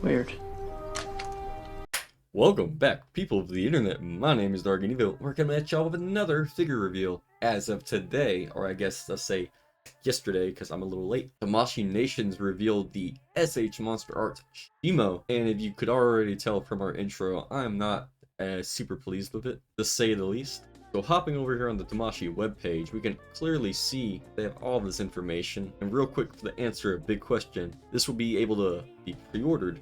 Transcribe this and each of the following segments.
Weird. Welcome back, people of the internet. My name is DargonEvo. We're coming at y'all with another figure reveal. As of today, or I guess let's say yesterday, because I'm a little late, Tamashii Nations revealed the S.H.Monsterarts Shimo. And if you could already tell from our intro, I'm not super pleased with it, to say the least. So hopping over here on the Tamashii webpage, we can clearly see they have all this information. And real quick, for the answer a big question, this will be able to be pre-ordered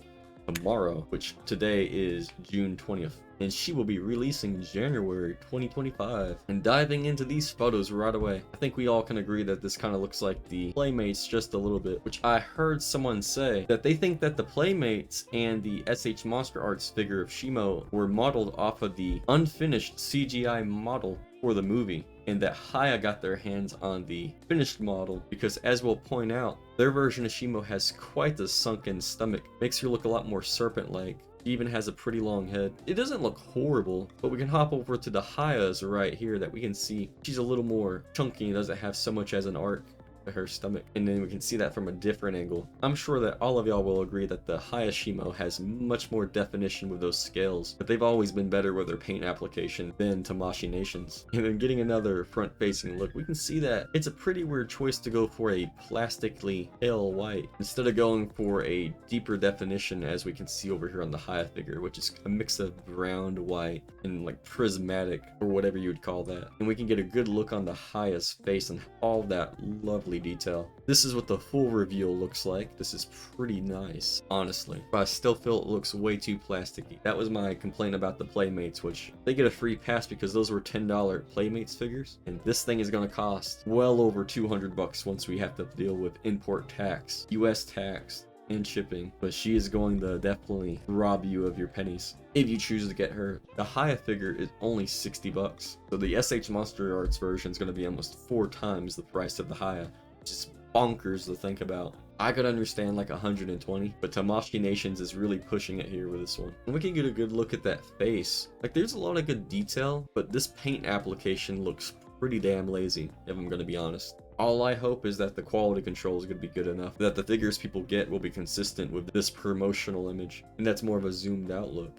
tomorrow, which today is June 20th, and she will be releasing January 2025. And diving into these photos right away, I think we all can agree that this kind of looks like the Playmates just a little bit, which I heard someone say that they think that the Playmates and the S.H.Monsterarts figure of Shimo were modeled off of the unfinished CGI model for the movie, and that Haya got their hands on the finished model because, as we'll point out, their version of Shimo has quite the sunken stomach, makes her look a lot more serpent-like. She even has a pretty long head. It doesn't look horrible, but we can hop over to the Haya's right here that we can see she's a little more chunky and doesn't have so much as an arc to her stomach, and then we can see that from a different angle. I'm sure that all of y'all will agree that the Haya Shimo has much more definition with those scales, but they've always been better with their paint application than Tamashii Nations. And then getting another front-facing look, we can see that it's a pretty weird choice to go for a plastically pale white instead of going for a deeper definition, as we can see over here on the Haya figure, which is a mix of brown, white, and like prismatic, or whatever you would call that. And we can get a good look on the Haya's face and all that lovely detail. This is what the full reveal looks like. This is pretty nice, honestly, but I still feel it looks way too plasticky. That was my complaint about the Playmates, which they get a free pass because those were $10 Playmates figures, and this thing is going to cost well over 200 bucks once we have to deal with import tax, US tax, and shipping. But she is going to definitely rob you of your pennies if you choose to get her. The Haya figure is only 60 bucks, so the S.H.Monsterarts version is going to be almost 4 times the price of the Haya, which is bonkers to think about. I could understand like 120, but Tamashii Nations is really pushing it here with this one. And we can get a good look at that face. Like, there's a lot of good detail, but this paint application looks pretty damn lazy, if I'm going to be honest. All I hope is that the quality control is going to be good enough, that the figures people get will be consistent with this promotional image, and that's more of a zoomed out look.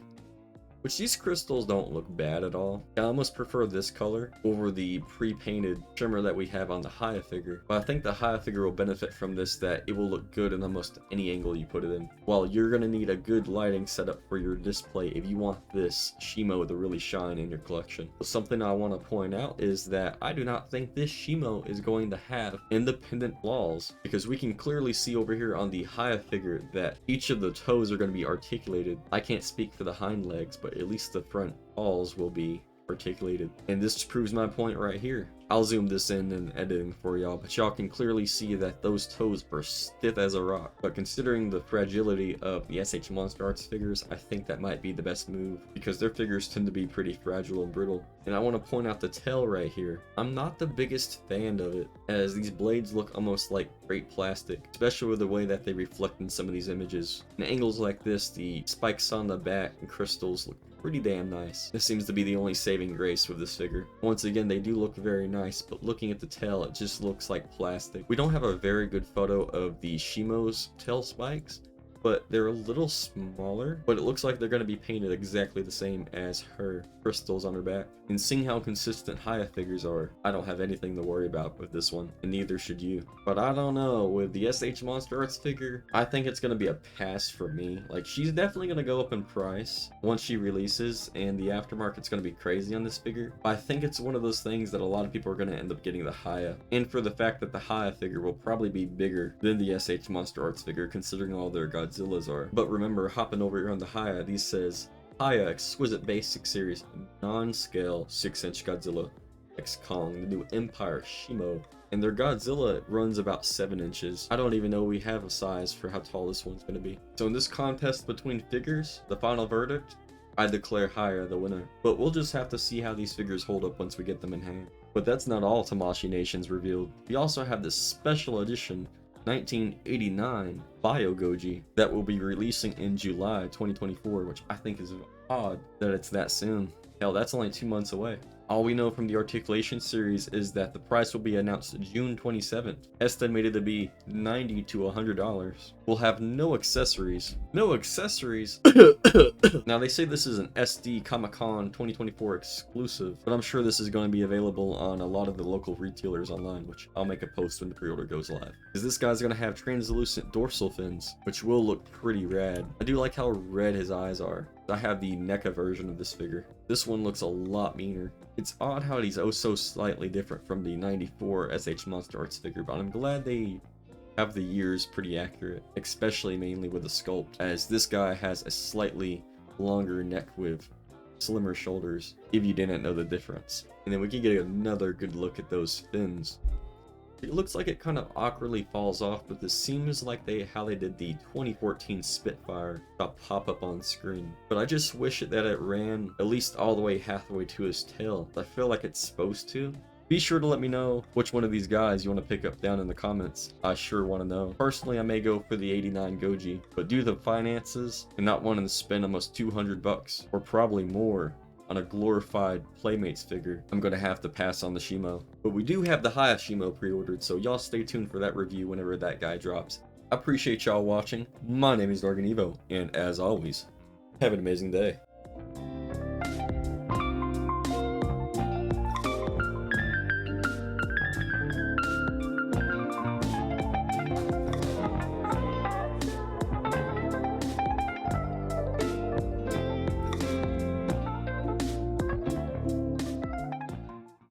Which, these crystals don't look bad at all. I almost prefer this color over the pre-painted shimmer that we have on the Haya figure. But I think the Haya figure will benefit from this, that it will look good in almost any angle you put it in. While you're going to need a good lighting setup for your display if you want this Shimo to really shine in your collection. But something I want to point out is that I do not think this Shimo is going to have independent claws, because we can clearly see over here on the Haya figure that each of the toes are going to be articulated. I can't speak for the hind legs, but at least the front paws will be articulated. And this proves my point right here. I'll zoom this in editing for y'all, but y'all can clearly see that those toes are stiff as a rock. But considering the fragility of the S.H.Monsterarts figures, I think that might be the best move, because their figures tend to be pretty fragile and brittle. And I want to point out the tail right here. I'm not the biggest fan of it, as these blades look almost like great plastic, especially with the way that they reflect in some of these images. In angles like this, the spikes on the back and crystals look pretty damn nice. This seems to be the only saving grace with this figure. Once again, they do look very nice, but looking at the tail, it just looks like plastic. We don't have a very good photo of the Shimo's tail spikes, but they're a little smaller, but it looks like they're going to be painted exactly the same as her crystals on her back. And seeing how consistent Haya figures are, I don't have anything to worry about with this one, and neither should you. But I don't know, with the S.H.Monsterarts figure, I think it's going to be a pass for me. Like, she's definitely going to go up in price once she releases, and the aftermarket's going to be crazy on this figure. But I think it's one of those things that a lot of people are going to end up getting the Haya, and for the fact that the Haya figure will probably be bigger than the S.H.Monsterarts figure, considering all their Godzillas are. But remember, hopping over here on the Haya, these says Haya Exquisite Basic Series Non-Scale 6-inch Godzilla X Kong, the new Empire Shimo. And their Godzilla runs about 7 inches. I don't even know we have a size for how tall this one's going to be. So in this contest between figures, the final verdict, I declare Haya the winner. But we'll just have to see how these figures hold up once we get them in hand. But that's not all Tamashii Nations revealed. We also have this special edition 1989 Bio Goji that will be releasing in July 2024, which I think is odd that it's that soon. Hell, that's only 2 months away. All we know from the articulation series is that the price will be announced June 27th, estimated to be $90 to $100. We'll have no accessories. No accessories? Now they say this is an SD Comic-Con 2024 exclusive, but I'm sure this is going to be available on a lot of the local retailers online, which I'll make a post when the pre-order goes live. Because this guy's going to have translucent dorsal fins, which will look pretty rad. I do like how red his eyes are. I have the NECA version of this figure. This one looks a lot meaner. It's odd how he's oh so slightly different from the 94 S.H.Monsterarts figure, but I'm glad they have the years pretty accurate, especially mainly with the sculpt, as this guy has a slightly longer neck with slimmer shoulders, if you didn't know the difference. And then we can get another good look at those fins. It looks like it kind of awkwardly falls off, but this seems like how they did the 2014 Spitfire pop up on screen. But I just wish that it ran at least all the way halfway to his tail. I feel like it's supposed to. Be sure to let me know which one of these guys you want to pick up down in the comments. I sure want to know. Personally, I may go for the 89 Goji, but due to the finances and not wanting to spend almost 200 bucks, or probably more, on a glorified Playmates figure, I'm going to have to pass on the Shimo. But we do have the highest Shimo pre-ordered, so y'all stay tuned for that review whenever that guy drops. I appreciate y'all watching. My name is DargonEvo, and as always, have an amazing day.